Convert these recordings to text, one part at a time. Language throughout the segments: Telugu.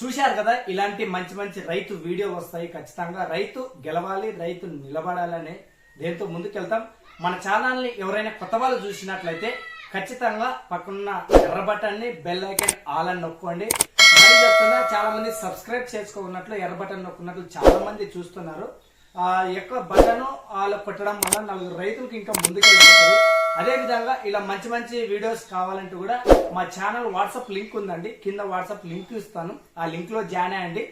చూశారు కదా, ఇలాంటి మంచి మంచి రైతు వీడియో వస్తాయి. ఖచ్చితంగా రైతు గెలవాలి, రైతు నిలబడాలని దేంతో ముందుకెళ్తాం. మన ఛానల్ ని ఎవరైనా కొత్త వాళ్ళు చూసినట్లయితే ఖచ్చితంగా పక్కన ఎర్ర బటన్ ని బెల్ ఐకాన్ ఆల్ అని నొక్కండి. మరి చెప్తున్నా, చాలా మంది సబ్స్క్రైబ్ చేసుకోకున్నట్లు ఎర్ర బటన్ నొక్కున్నట్లు చాలా మంది చూస్తున్నారు. ఎక్కువ బటన్ వాళ్ళు కొట్టడం వల్ల నలుగురు రైతులకు ఇంకా ముందుకెళ్ళిపోతుంది. అదే విధంగా ఇలా మంచి మంచి వీడియోస్ కావాలంటే కూడా మా ఛానల్ వాట్సాప్ లింక్ ఉందండి, కింద వాట్సాప్ లింక్ ఇస్తాను. ఆ లింక్ లో జాయిన్ అయ్యండి.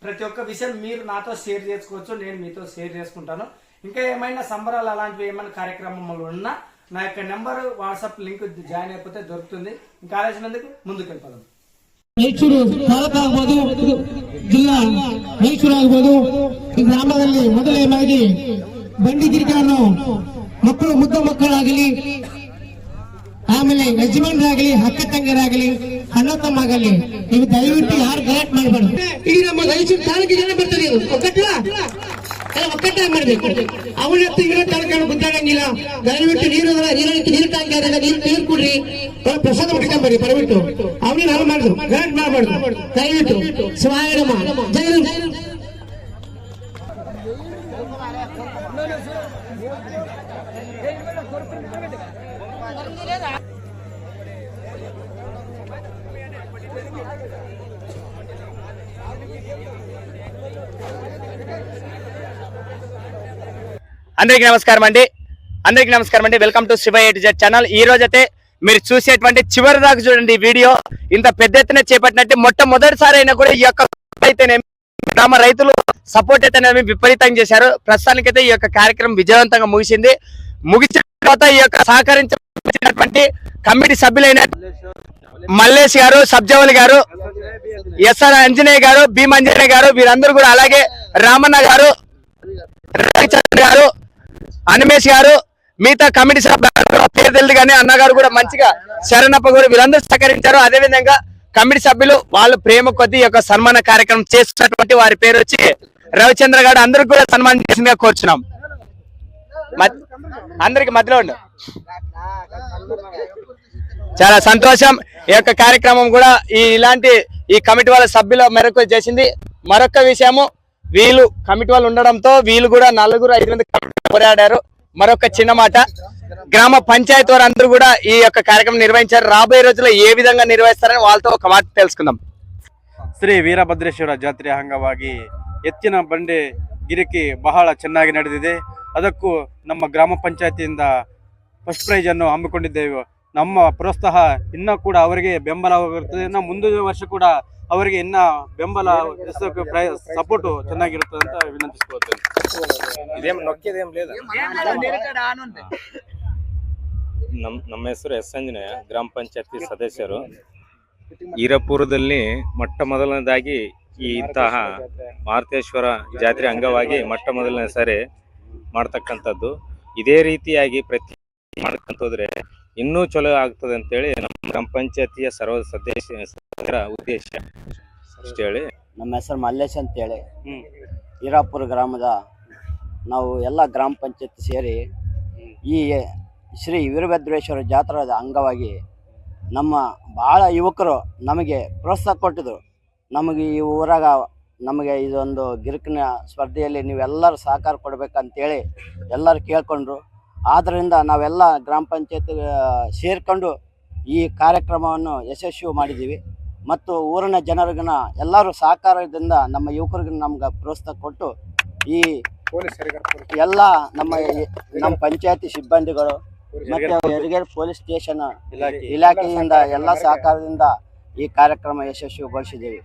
ప్రతి ఒక్క విషయం మీరు నాతో షేర్ చేసుకోవచ్చు, నేను మీతో షేర్ చేసుకుంటాను. ఇంకా ఏమైనా సంబరాలు అలాంటివి ఏమైనా కార్యక్రమాలు ఉన్నా నా యొక్క నెంబర్ వాట్సాప్ లింక్ ಜಾಯಿನ್ అయిపోతే దొరుకుతుంది. ఇంకా ఆలోచనందుకు ముందుకు వెళ్ళిపోదాం. ಮೈಸೂರು ತಾಲೂಕು ಆಗ್ಬೋದು, ಜಿಲ್ಲಾ ಮೈಸೂರು ಆಗ್ಬೋದು. ಈ ಗ್ರಾಮದಲ್ಲಿ ಮೊದಲನೇದಾಗಿ ಬಂಡಿ ಗಿರಿಗಳನ್ನು ಮಕ್ಕಳು ಮುದ್ದ ಮಕ್ಕಳಾಗಲಿ, ಆಮೇಲೆ ಯಜಮಾನರಾಗಲಿ, ಅಕ್ಕ ತಂಗರಾಗಲಿ, ಅಣ್ಣ ತಮ್ಮಾಗಲಿ, ನೀವು ದಯವಿಟ್ಟು ಯಾರು ಗಲಾಟೆ ಮಾಡಬಾರ್ದು. ಈಗ ನಮ್ಮ ಮೈಸೂರು ತಾಲೂಕಿಗೆ ಜನ ಬರ್ತಾರೆ, ಒಕ್ಕಟ್ಟಾಗಿ ಮಾಡ್ಬೇಕು. ಅವನ ಹತ್ತು ಗಿಡ ತಳ್ಕೊಂಡು ಗುದ್ದಾಡಂಗಿಲ್ಲ. ದಯವಿಟ್ಟು ನೀರು ಟ್ಯಾಂಕ್ ಆದಾಗ ನೀರು ಕುಡ್ರಿ, ಪ್ರಸಾದ ಮಾಡ್ಕೊಂಬರಿ ಬರಬಿಟ್ಟು. ಅವನೇ ನಾವು ಮಾಡುದು ಗಲಾಟೆ ಮಾಡಬಾರ್ದು. ದಯವಿಟ್ಟು ಸ್ವಾಯನಮ್ಮ ಜೈ అందరికీ నమస్కారం అండి. Welcome to Shiva A to Z channel. ఈ రోజైతే మీరు చూసేటువంటి చివరి దాకా చూడండి. ఈ వీడియో ఇంత పెద్ద ఎత్తున చేపట్టినట్టు మొట్టమొదటిసారి అయినా కూడా ఈ యొక్క అయితేనేమి గ్రామ రైతులు సపోర్ట్ అయితేనేమి విపరీతంగా చేశారు. ప్రస్తుతానికైతే ఈ యొక్క కార్యక్రమం విజయవంతంగా ముగిసిన తర్వాత ఈ యొక్క సహకరించినటువంటి కమిటీ సభ్యులైన మల్లేష్ గారు, సబ్జవలి గారు, ఎస్ఆర్ అంజనేయ గారు, భీమ్ అంజనేయ గారు, వీరందరూ కూడా, అలాగే రామన్న గారు, రవిచంద్ర గారు, అనిమేష్ గారు, మిగతా కమిటీ సభ్యులు పేరు తెలియదు కానీ అన్నగారు కూడా మంచిగా శరణప్ప కూడా వీరందరూ సహకరించారు. అదేవిధంగా కమిటీ సభ్యులు వాళ్ళు ప్రేమ కొద్ది యొక్క సన్మాన కార్యక్రమం చేస్తున్నటువంటి వారి పేరు వచ్చి రవిచంద్ర గారు. అందరికి కూడా సన్మానం చేసిందిగా కోరుచున్నాం. అందరికి మధ్యలో ఉండు. చాలా సంతోషం. ఈ యొక్క కార్యక్రమం కూడా ఇలాంటి ఈ కమిటీ వాళ్ళ సభ్యుల మేరకు చేసింది. మరొక విషయము, వీళ్ళు కమిటీ వాళ్ళు ఉండడంతో వీళ్ళు కూడా 4-5 మంది పోరాడారు. మరొక చిన్న మాట, గ్రామ పంచాయతీ వారు అందరూ కూడా ఈ యొక్క కార్యక్రమం నిర్వహించారు. రాబోయే రోజుల్లో ఏ విధంగా నిర్వహిస్తారని వాళ్ళతో ఒక మాట తెలుసుకుందాం. ಶ್ರೀ ವೀರಭದ್ರೇಶ್ವರ ಜಾತ್ರೆಯ ಅಂಗವಾಗಿ ಎತ್ತಿನ ಬಂಡೆ ಗಿರಿಕಿ ಬಹಳ ಚೆನ್ನಾಗಿ ನಡೆದಿದೆ. ಅದಕ್ಕೂ ನಮ್ಮ ಗ್ರಾಮ ಪಂಚಾಯತಿಯಿಂದ ಫಸ್ಟ್ ಪ್ರೈಜ್ ಅನ್ನು ಹಮ್ಮಿಕೊಂಡಿದ್ದೇವೆ. ನಮ್ಮ ಪ್ರೋತ್ಸಾಹ ಇನ್ನೂ ಕೂಡ ಅವರಿಗೆ ಬೆಂಬಲವಾಗಿರುತ್ತದೆ. ಇನ್ನು ಮುಂದಿನ ವರ್ಷ ಕೂಡ ಅವರಿಗೆ ಇನ್ನ ಬೆಂಬಲ ಸಪೋರ್ಟ್ ಚೆನ್ನಾಗಿರುತ್ತದೆ ಅಂತ ವಿನಂತಿಸಿಕೊಳ್ಳುತ್ತೇನೆ. ನಮ್ಮ ಹೆಸರು ಎಸ್ ಅಂಜನೇಯ, ಗ್ರಾಮ ಪಂಚಾಯತಿ ಸದಸ್ಯರು. ಈರಪುರದಲ್ಲಿ ಮೊಟ್ಟ ಮೊದಲನೇದಾಗಿ ಇಂತಹ ಮಾರುತೇಶ್ವರ ಜಾತ್ರೆ ಅಂಗವಾಗಿ ಮೊಟ್ಟ ಮೊದಲನೇ ಸಾರಿ ಮಾಡ್ತಕ್ಕಂಥದ್ದು. ಇದೇ ರೀತಿಯಾಗಿ ಪ್ರತಿ ಮಾಡ್ಕೊಂತೋದ್ರೆ ಇನ್ನೂ ಚಲೋ ಆಗ್ತದೆ ಅಂತೇಳಿ ನಮ್ಮ ಗ್ರಾಮ ಪಂಚಾಯತಿಯ ಸರ್ವ ಸದಸ್ಯರ ಉದ್ದೇಶ ಅಷ್ಟೇ ಹೇಳಿ. ನಮ್ಮ ಹೆಸರು ಮಲ್ಲೇಶ್ ಅಂತೇಳಿ, ಈರಾಪುರ ಗ್ರಾಮದ ನಾವು ಎಲ್ಲ ಗ್ರಾಮ ಪಂಚಾಯತ್ ಸೇರಿ ಈ ಶ್ರೀ ವೀರಭದ್ರೇಶ್ವರ ಜಾತ್ರೆಯ ಅಂಗವಾಗಿ ನಮ್ಮ ಭಾಳ ಯುವಕರು ನಮಗೆ ಪ್ರೋತ್ಸಾಹ ಕೊಟ್ಟಿದ್ರು. ನಮಗೆ ಈ ಊರಾಗ ನಮಗೆ ಇದೊಂದು ಗಿರಿಕಿನ ಸ್ಪರ್ಧೆಯಲ್ಲಿ ನೀವೆಲ್ಲರೂ ಸಹಕಾರ ಕೊಡಬೇಕಂತೇಳಿ ಎಲ್ಲರೂ ಕೇಳ್ಕೊಂಡ್ರು. ಆದ್ದರಿಂದ ನಾವೆಲ್ಲ ಗ್ರಾಮ ಪಂಚಾಯತ್ ಸೇರಿಕೊಂಡು ಈ ಕಾರ್ಯಕ್ರಮವನ್ನು ಯಶಸ್ವಿ ಮಾಡಿದ್ದೀವಿ. ಮತ್ತು ಊರಿನ ಜನರಿಗಿನ ಎಲ್ಲರೂ ಸಹಕಾರದಿಂದ ನಮ್ಮ ಯುವಕರಿಗೆ ನಮ್ಗೆ ಪ್ರೋತ್ಸಾಹ ಕೊಟ್ಟು ಈ ಎಲ್ಲ ನಮ್ಮ ಪಂಚಾಯತಿ ಸಿಬ್ಬಂದಿಗಳು ಮತ್ತು ಹೆರಿಗೇರಿ ಪೊಲೀಸ್ ಸ್ಟೇಷನ್ ಇಲಾಖೆಯಿಂದ ಎಲ್ಲ ಸಹಕಾರದಿಂದ ಈ ಕಾರ್ಯಕ್ರಮ ಯಶಸ್ವಿಗೊಳಿಸಿದ್ದೀವಿ.